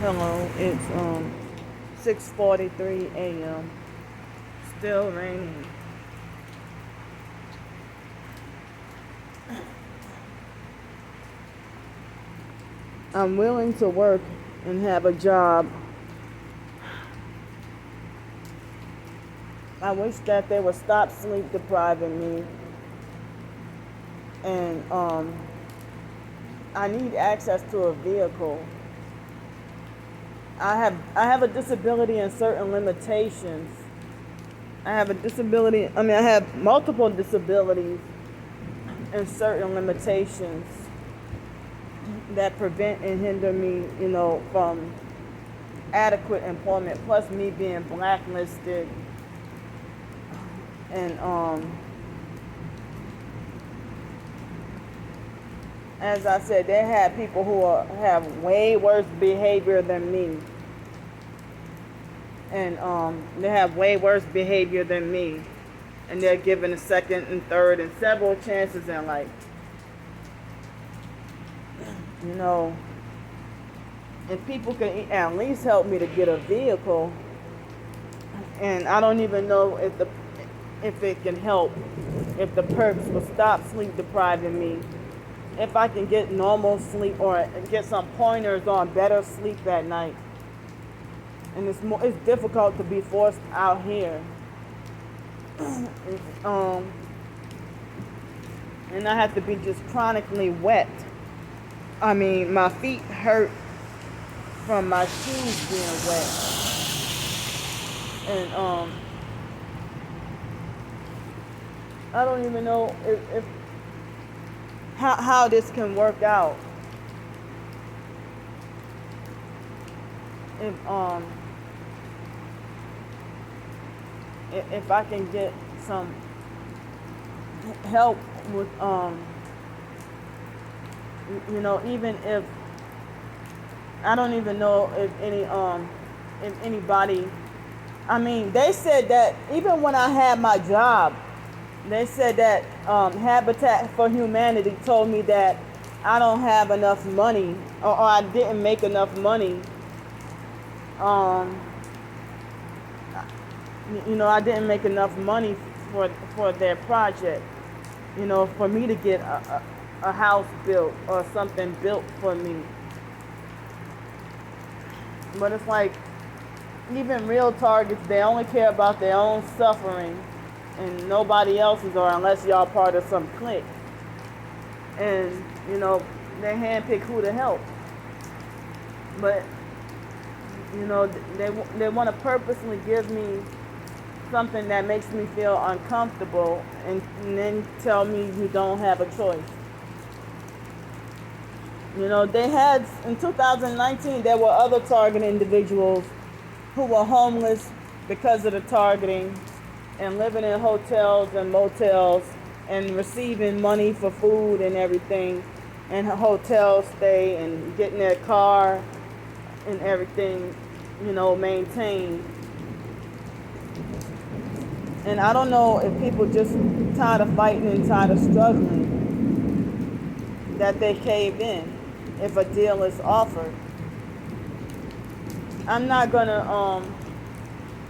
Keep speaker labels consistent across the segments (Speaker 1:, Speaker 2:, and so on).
Speaker 1: Hello, it's 6:43 a.m. Still raining. I'm willing to work and have a job. I wish that they would stop sleep depriving me. And I need access to a vehicle. I have a disability and certain limitations. I have multiple disabilities and certain limitations that prevent and hinder me, from adequate employment, plus me being blacklisted. And as I said, they have people who have way worse behavior than me. And they have way worse behavior than me. And they're given a second and third and several chances in life. If people can at least help me to get a vehicle, and I don't even know if it can help, if the perks will stop sleep depriving me, if I can get normal sleep or get some pointers on better sleep at night. And it's difficult to be forced out here. And I have to be just chronically wet. I mean, my feet hurt from my shoes being wet. And I don't even know if how this can work out. If I can get some help with even if I don't even know if anybody, I mean, they said that even when I had my job, they said that Habitat for Humanity told me that I don't have enough money, or I didn't make enough money. I didn't make enough money for their project, for me to get a house built or something built for me. But it's like, even real targets, they only care about their own suffering and nobody else's, or unless y'all part of some clique. And, they handpick who to help. But, they want to purposely give me something that makes me feel uncomfortable and then tell me you don't have a choice. They had, in 2019, there were other targeted individuals who were homeless because of the targeting and living in hotels and motels and receiving money for food and everything, and hotel stay and getting their car and everything, maintained. And I don't know if people just tired of fighting and tired of struggling that they cave in if a deal is offered. I'm not gonna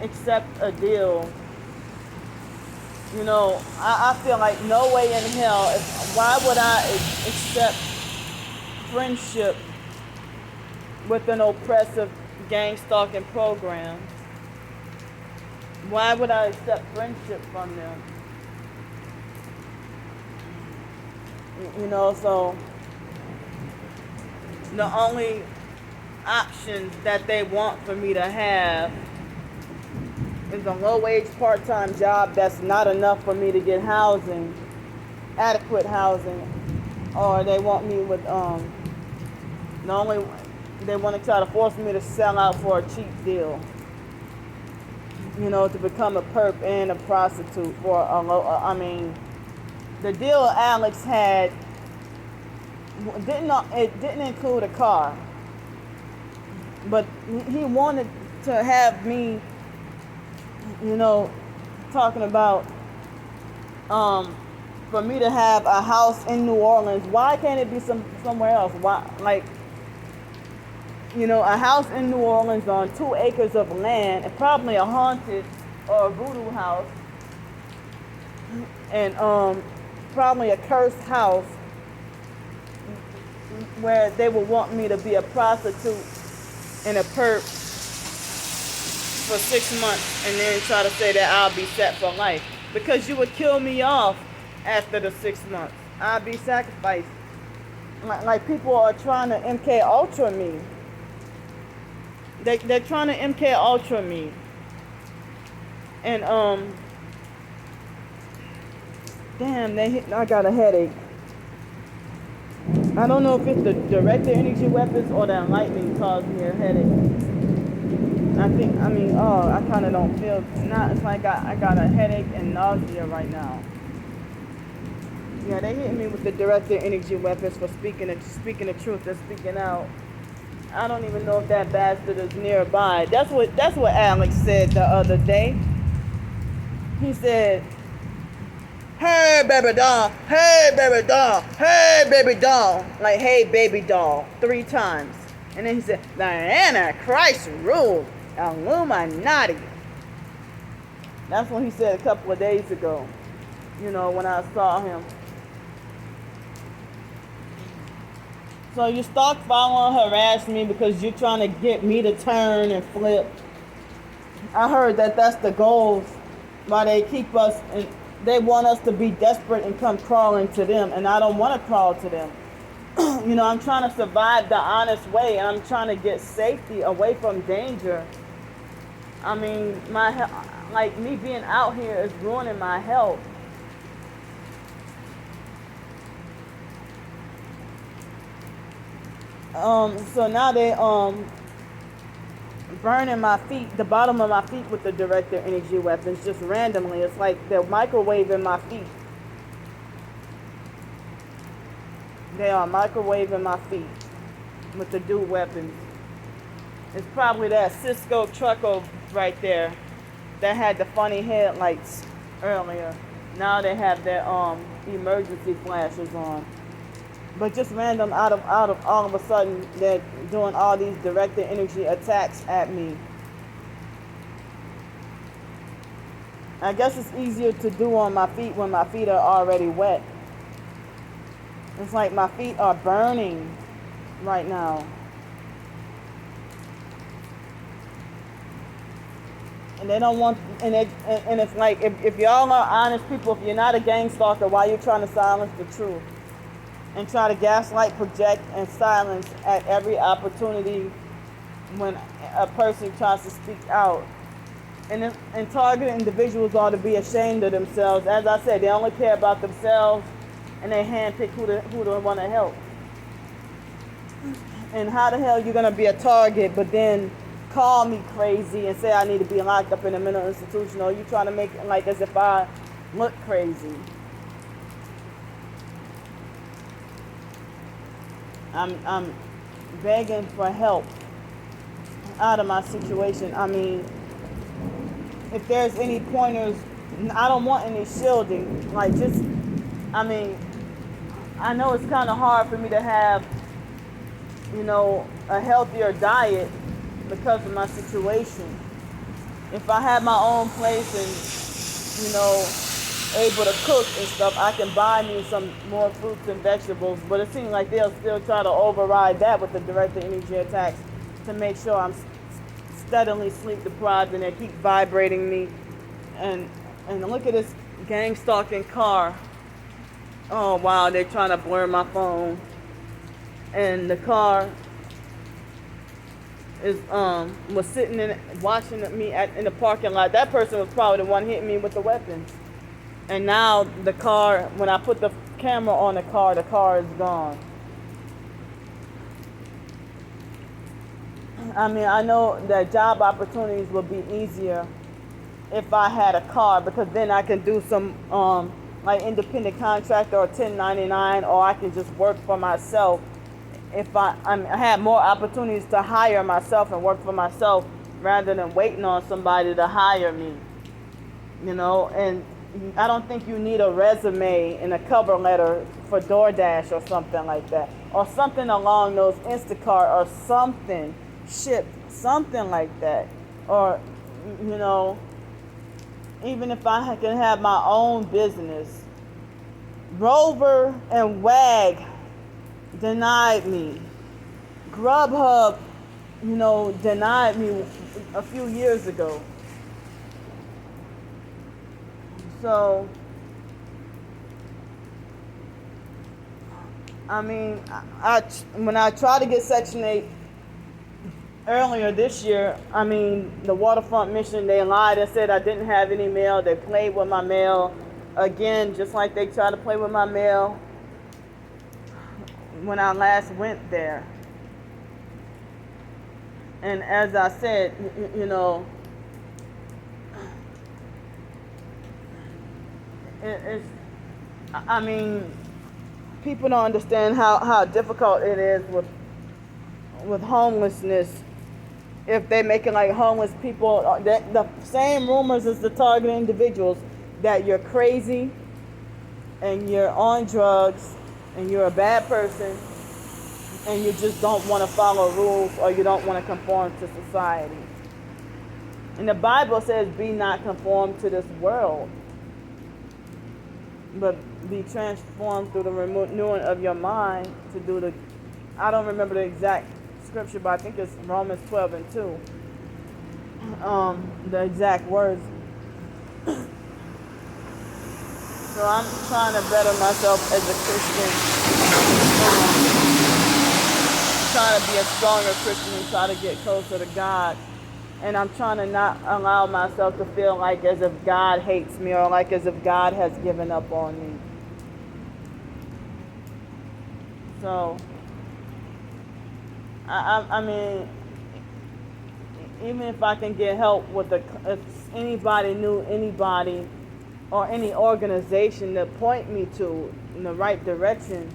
Speaker 1: accept a deal. I feel like no way in hell. Why would I accept friendship with an oppressive gang stalking program? Why would I accept friendship from them? So the only options that they want for me to have is a low-wage part-time job that's not enough for me to get housing, adequate housing, or they want me with they want to try to force me to sell out for a cheap deal. To become a perp and a prostitute for the deal Alex had didn't include a car, but he wanted to have me, talking about for me to have a house in New Orleans. Why can't it be somewhere else? Why, like, a house in New Orleans on 2 acres of land, and probably a haunted or a voodoo house, and probably a cursed house where they would want me to be a prostitute and a perp for 6 months, and then try to say that I'll be set for life, because you would kill me off after the 6 months. I'll be sacrificed. Like people are trying to MK Ultra me. They're trying to MK Ultra me. And damn, I got a headache. I don't know if it's the directed energy weapons or the enlightening caused me a headache. I kind of don't feel, it's like I got a headache and nausea right now. Yeah, they hit me with the directed energy weapons for speaking the truth and speaking out. I don't even know if that bastard is nearby. That's what Alex said the other day. He said, "Hey baby doll, hey baby doll, hey baby doll," like "hey baby doll" 3 times, and then he said, "The Antichrist rule, Illuminati." That's what he said a couple of days ago. When I saw him. So you stalk, follow, and harass me because you're trying to get me to turn and flip. I heard that that's the goals, why they keep us, and they want us to be desperate and come crawling to them, and I don't want to crawl to them. I'm trying to survive the honest way, and I'm trying to get safety away from danger. I mean, me being out here is ruining my health. So now they burning my feet, the bottom of my feet with the directed energy weapons just randomly. It's like they're microwaving my feet. They are microwaving my feet with the dual weapons. It's probably that Cisco trucker right there that had the funny headlights earlier. Now they have their emergency flashes on. But just random out of all of a sudden, they're doing all these directed energy attacks at me. I guess it's easier to do on my feet when my feet are already wet. It's like my feet are burning right now. And they don't want, and it's like, if y'all are honest people, if you're not a gang stalker, why you're trying to silence the truth? And try to gaslight, project, and silence at every opportunity when a person tries to speak out. And targeted individuals ought to be ashamed of themselves. As I said, they only care about themselves, and they handpick who they want to help. And how the hell you gonna be a target, but then call me crazy and say I need to be locked up in a mental institution, or you trying to make it like as if I look crazy? I'm begging for help out of my situation. I mean, if there's any pointers, I don't want any shielding. I know it's kind of hard for me to have, a healthier diet because of my situation. If I had my own place and, able to cook and stuff, I can buy me some more fruits and vegetables, but it seems like they'll still try to override that with the directed energy attacks to make sure I'm steadily sleep deprived, and they keep vibrating me. And look at this gang stalking car. Oh wow, they're trying to blur my phone. And the car is was sitting in watching me in the parking lot. That person was probably the one hitting me with the weapons. And now the car, when I put the camera on the car is gone. I mean, I know that job opportunities would be easier if I had a car, because then I can do some independent contractor or 1099, or I can just work for myself. If I had more opportunities to hire myself and work for myself rather than waiting on somebody to hire me, and I don't think you need a resume and a cover letter for DoorDash or something like that, or something along those Instacart or something. shipped, something like that. Or, you know, even if I can have my own business. Rover and Wag denied me. Grubhub, you know, denied me a few years ago. So, I mean, when I tried to get Section 8 earlier this year, I mean, the Waterfront Mission, they lied and said I didn't have any mail. They played with my mail again, just like they tried to play with my mail when I last went there. And as I said, you know, it's, I mean, people don't understand how difficult it is with homelessness. If they make it like homeless people, the same rumors as the target individuals, that you're crazy and you're on drugs and you're a bad person and you just don't want to follow rules or you don't want to conform to society. And the Bible says, be not conformed to this world, but be transformed through the renewing of your mind to do the, I don't remember the exact scripture, but I think it's Romans 12:2. The exact words. So I'm trying to better myself as a Christian. Trying to be a stronger Christian and try to get closer to God. And I'm trying to not allow myself to feel like as if God hates me or like as if God has given up on me. So, I mean, even if I can get help with if anybody knew anybody or any organization to point me to in the right direction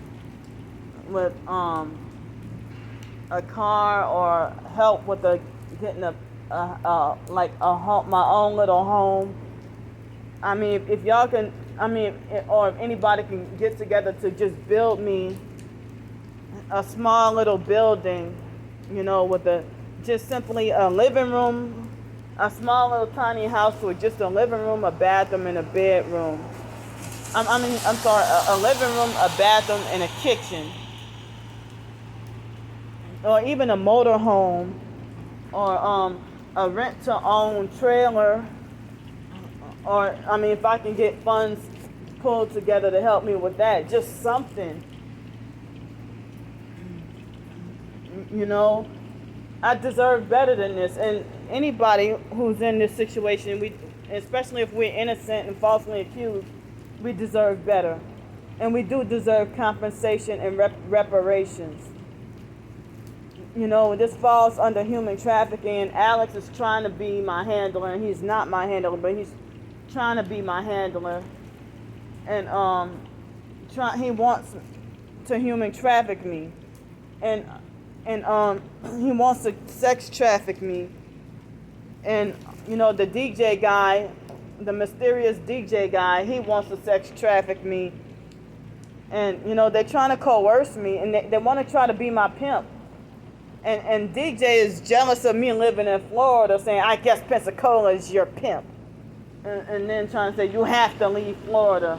Speaker 1: with a car or help with getting like a home, my own little home. I mean, if y'all can, I mean, or if anybody can get together to just build me a small little building, you know, with just simply a living room, a small little tiny house with just a living room, a bathroom, and a bedroom. I'm sorry, a living room, a bathroom, and a kitchen. Or even a motor home, or a rent-to-own trailer. Or, I mean, if I can get funds pulled together to help me with that, just something. You know, I deserve better than this. And anybody who's in this situation, especially if we're innocent and falsely accused, we deserve better. And we do deserve compensation and reparations. You know, this falls under human trafficking, and Alex is trying to be my handler, and he's not my handler, but he's trying to be my handler. And he wants to human traffic me. And he wants to sex traffic me. And, you know, the DJ guy, the mysterious DJ guy, he wants to sex traffic me. And, you know, they're trying to coerce me, and they want to try to be my pimp. And DJ is jealous of me living in Florida, saying, I guess Pensacola is your pimp. And then trying to say, you have to leave Florida.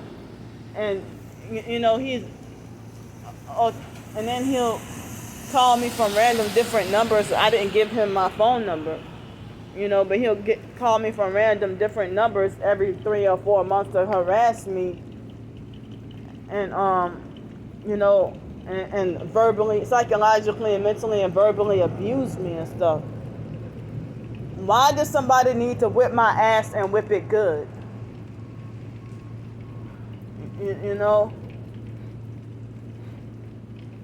Speaker 1: And, you know, and then he'll call me from random different numbers. I didn't give him my phone number, you know, but he'll call me from random different numbers every 3 or 4 months to harass me. And, you know, and verbally, psychologically and mentally and verbally abuse me and stuff. Why does somebody need to whip my ass and whip it good? You know?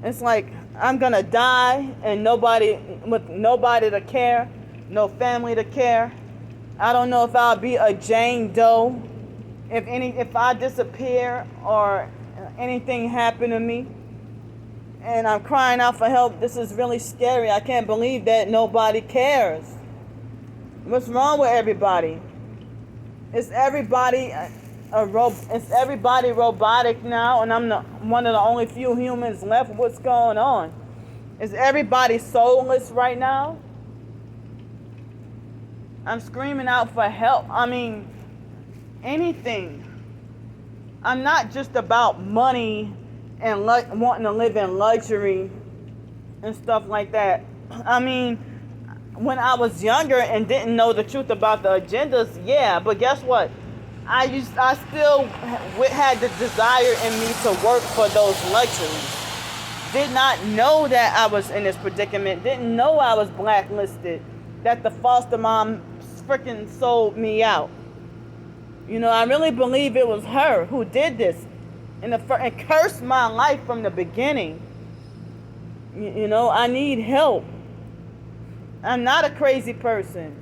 Speaker 1: It's like I'm gonna die and with nobody to care, no family to care. I don't know if I'll be a Jane Doe if I disappear or anything happen to me. And I'm crying out for help. This is really scary. I can't believe that nobody cares. What's wrong with everybody? Is everybody robotic now, and I'm one of the only few humans left? What's going on? Is everybody soulless right now? I'm screaming out for help. I mean, anything. I'm not just about money and wanting to live in luxury and stuff like that. I mean, when I was younger and didn't know the truth about the agendas, yeah, but guess what? I still had the desire in me to work for those luxuries. Did not know that I was in this predicament. Didn't know I was blacklisted. That the foster mom freaking sold me out. You know, I really believe it was her who did this and cursed my life from the beginning. You know, I need help. I'm not a crazy person.